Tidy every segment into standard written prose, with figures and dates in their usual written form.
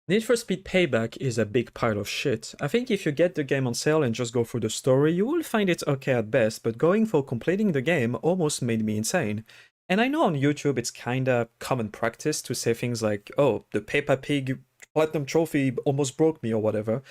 Need for Speed Payback is a big pile of shit. I think if you get the game on sale and just go through the story, you will find it okay at best, but going for completing the game almost made me insane. And I know on YouTube it's kinda common practice to say things like, oh, the Peppa Pig Platinum Trophy almost broke me or whatever,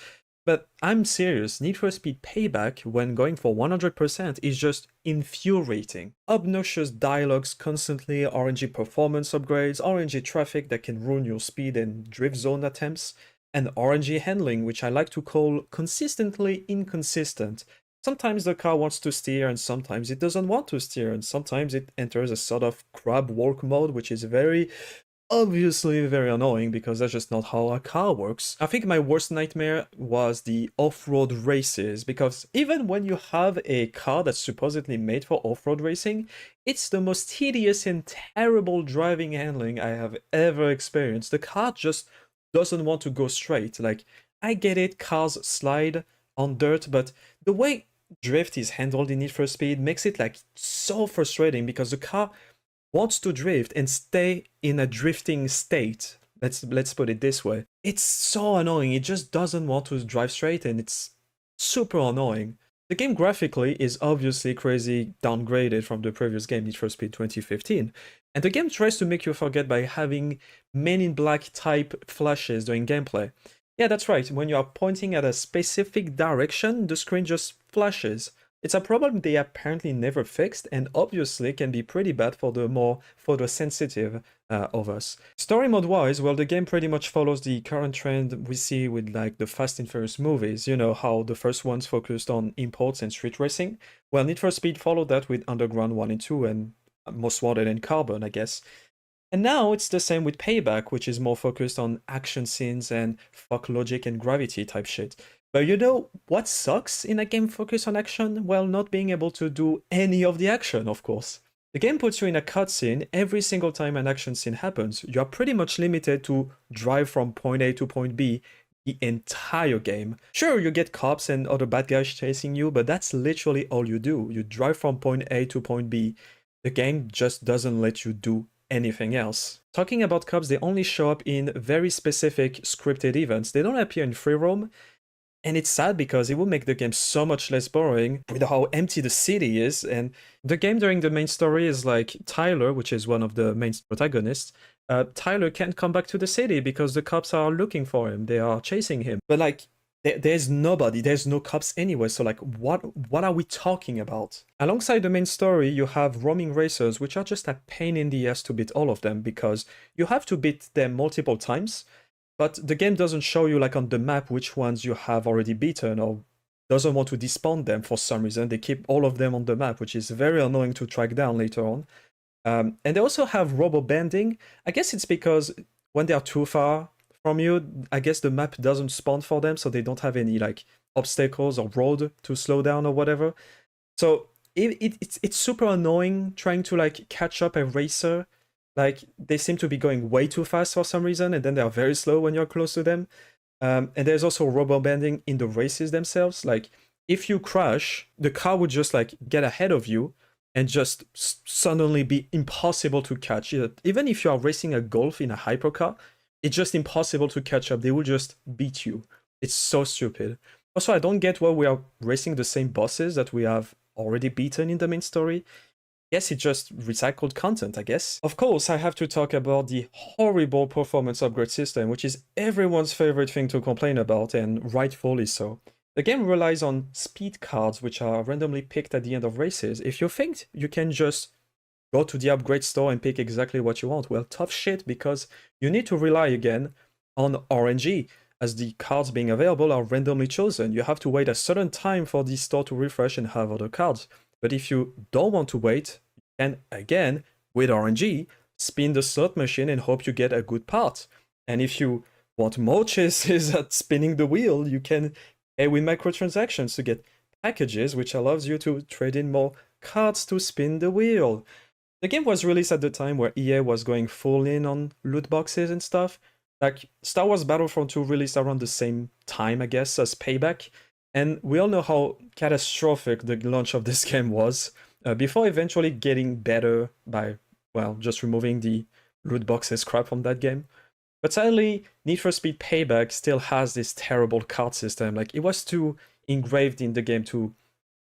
but I'm serious, Need for Speed Payback, when going for 100%, is just infuriating. Obnoxious dialogues constantly, RNG performance upgrades, RNG traffic that can ruin your speed and drift zone attempts, and RNG handling, which I like to call consistently inconsistent. Sometimes the car wants to steer and sometimes it doesn't want to steer, and sometimes it enters a sort of crab walk mode, which is very obviously very annoying because that's just not how a car works. I think my worst nightmare was the off-road races, because even when you have a car that's supposedly made for off-road racing, it's the most tedious and terrible driving handling I have ever experienced. The car just doesn't want to go straight. Like, I get it, cars slide on dirt, but the way drift is handled in Need for Speed makes it like so frustrating because the car wants to drift and stay in a drifting state. Let's put it this way. It's so annoying. It just doesn't want to drive straight and it's super annoying. The game graphically is obviously crazy downgraded from the previous game, Need for Speed 2015. And the game tries to make you forget by having Men in Black type flashes during gameplay. Yeah, that's right. When you are pointing at a specific direction, the screen just flashes. It's a problem they apparently never fixed and obviously can be pretty bad for the more photosensitive of us. Story mode wise, well, the game pretty much follows the current trend we see with like the Fast and Furious movies. You know how the first ones focused on imports and street racing? Well, Need for Speed followed that with Underground 1 and 2 and Most Wanted and Carbon, I guess. And now it's the same with Payback, which is more focused on action scenes and fuck logic and gravity type shit. But you know what sucks in a game focused on action? Well, not being able to do any of the action, of course. The game puts you in a cutscene every single time an action scene happens. You are pretty much limited to drive from point A to point B the entire game. Sure, you get cops and other bad guys chasing you, but that's literally all you do. You drive from point A to point B. The game just doesn't let you do anything else. Talking about cops, they only show up in very specific scripted events. They don't appear in free roam, and it's sad because it would make the game so much less boring with how empty the city is. And the game during the main story is like Tyler, which is one of the main protagonists. Tyler can't come back to the city because the cops are looking for him. They are chasing him. But like, there's nobody, there's no cops anywhere, so like what are we talking about? Alongside the main story, you have roaming racers, which are just a pain in the ass to beat all of them because you have to beat them multiple times, but the game doesn't show you like on the map which ones you have already beaten or doesn't want to despawn them for some reason. They keep all of them on the map, which is very annoying to track down later on. And they also have rubberbanding. I guess it's because when they are too far from you, I guess the map doesn't spawn for them, so they don't have any like obstacles or road to slow down or whatever. So it's super annoying trying to like catch up a racer. Like they seem to be going way too fast for some reason, and then they are very slow when you're close to them. And there's also rubber banding in the races themselves. Like if you crash, the car would just like get ahead of you and just suddenly be impossible to catch. Even if you are racing a Golf in a hypercar, it's just impossible to catch up. They will just beat you. It's so stupid. Also, I don't get why we are racing the same bosses that we have already beaten in the main story. Guess it's just recycled content, I guess. Of course, I have to talk about the horrible performance upgrade system, which is everyone's favorite thing to complain about, and rightfully so. The game relies on speed cards, which are randomly picked at the end of races. If you think you can just go to the upgrade store and pick exactly what you want, well, tough shit, because you need to rely again on RNG, as the cards being available are randomly chosen. You have to wait a certain time for the store to refresh and have other cards. But if you don't want to wait, you can, again, with RNG, spin the slot machine and hope you get a good part. And if you want more chances at spinning the wheel, you can pay with microtransactions to get packages, which allows you to trade in more cards to spin the wheel. The game was released at the time where EA was going full in on loot boxes and stuff. Like, Star Wars Battlefront 2 released around the same time, I guess, as Payback. And we all know how catastrophic the launch of this game was, before eventually getting better by, well, just removing the loot boxes crap from that game. But sadly, Need for Speed Payback still has this terrible card system. Like, it was too engraved in the game to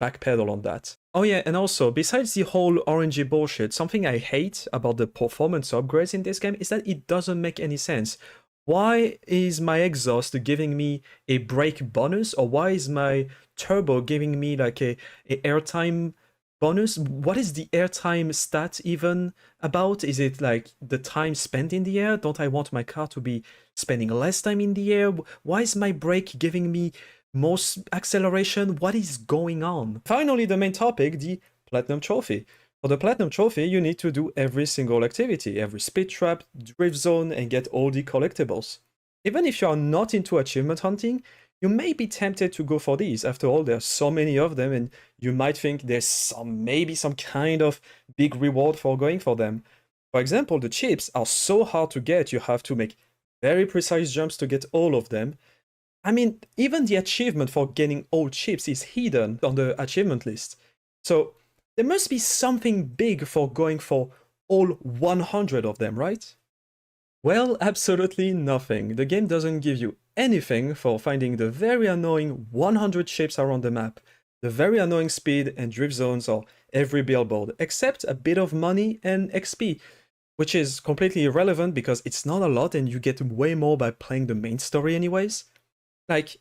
backpedal on that. Oh yeah, and also, besides the whole RNG bullshit, something I hate about the performance upgrades in this game is that it doesn't make any sense. Why is my exhaust giving me a brake bonus, or why is my turbo giving me like a airtime bonus? What is the airtime stat even about? Is it like the time spent in the air? Don't I want my car to be spending less time in the air? Why is my brake giving me more acceleration? What is going on? Finally, the main topic, the Platinum Trophy. For the Platinum Trophy, you need to do every single activity, every speed trap, drift zone, and get all the collectibles. Even if you are not into achievement hunting, you may be tempted to go for these. After all, there are so many of them, and you might think there's maybe some kind of big reward for going for them. For example, the chips are so hard to get, you have to make very precise jumps to get all of them. I mean, even the achievement for getting all chips is hidden on the achievement list. So there must be something big for going for all 100 of them, right? Well, absolutely nothing. The game doesn't give you anything for finding the very annoying 100 chips around the map, the very annoying speed and drift zones or every billboard, except a bit of money and XP, which is completely irrelevant because it's not a lot and you get way more by playing the main story anyways. Like,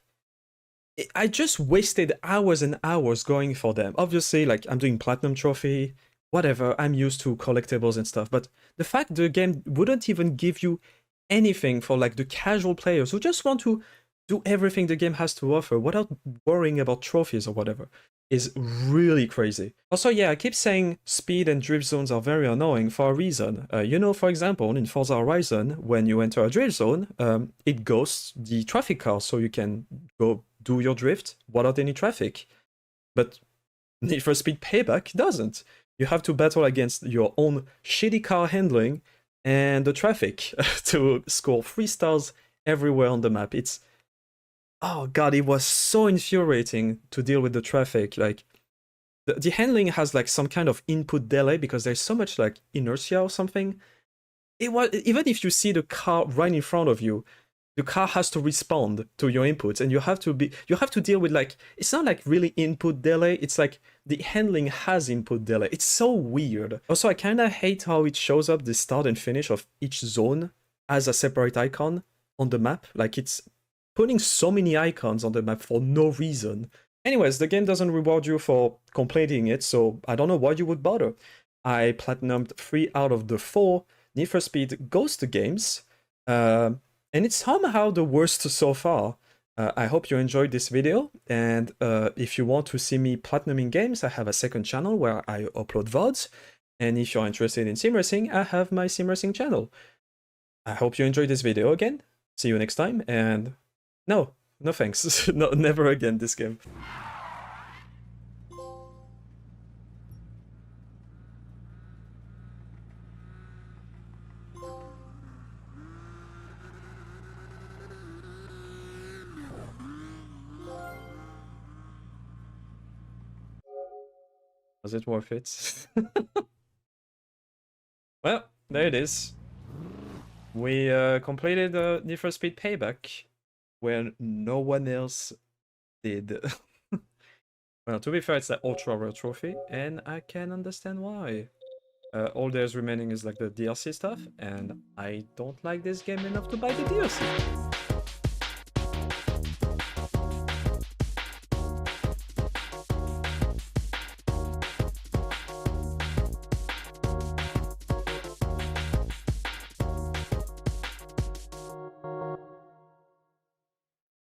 I just wasted hours and hours going for them. Obviously, like, I'm doing Platinum Trophy, whatever, I'm used to collectibles and stuff, but the fact the game wouldn't even give you anything for, like, the casual players who just want to do everything the game has to offer without worrying about trophies or whatever is really crazy. Also, yeah, I keep saying speed and drift zones are very annoying for a reason. You know, for example, in Forza Horizon, when you enter a drift zone, it ghosts the traffic cars so you can go do your drift without any traffic. But Need for Speed Payback doesn't. You have to battle against your own shitty car handling and the traffic to score 3 stars everywhere on the map. It's... oh god, it was so infuriating to deal with the traffic. Like, the handling has like some kind of input delay because there's so much like inertia or something. It was, even if you see the car right in front of you, the car has to respond to your inputs, and you have to deal with, like, it's not like really input delay, it's like the handling has input delay. It's so weird. Also, I kind of hate how it shows up the start and finish of each zone as a separate icon on the map. Like, it's putting so many icons on the map for no reason. Anyways, the game doesn't reward you for completing it, so I don't know why you would bother. I platinumed 3 out of the 4 Need for Speed Ghost games, and it's somehow the worst so far. I hope you enjoyed this video, and if you want to see me platinuming games, I have a second channel where I upload VODs, and if you're interested in sim racing, I have my sim racing channel. I hope you enjoyed this video again. See you next time, and no thanks. No, never again this game. Was it worth it? Well, there it is. We completed Need for Speed Payback, where no one else did. Well, to be fair, it's the ultra rare trophy, and I can understand why. All there's remaining is like the DLC stuff, and I don't like this game enough to buy the DLC.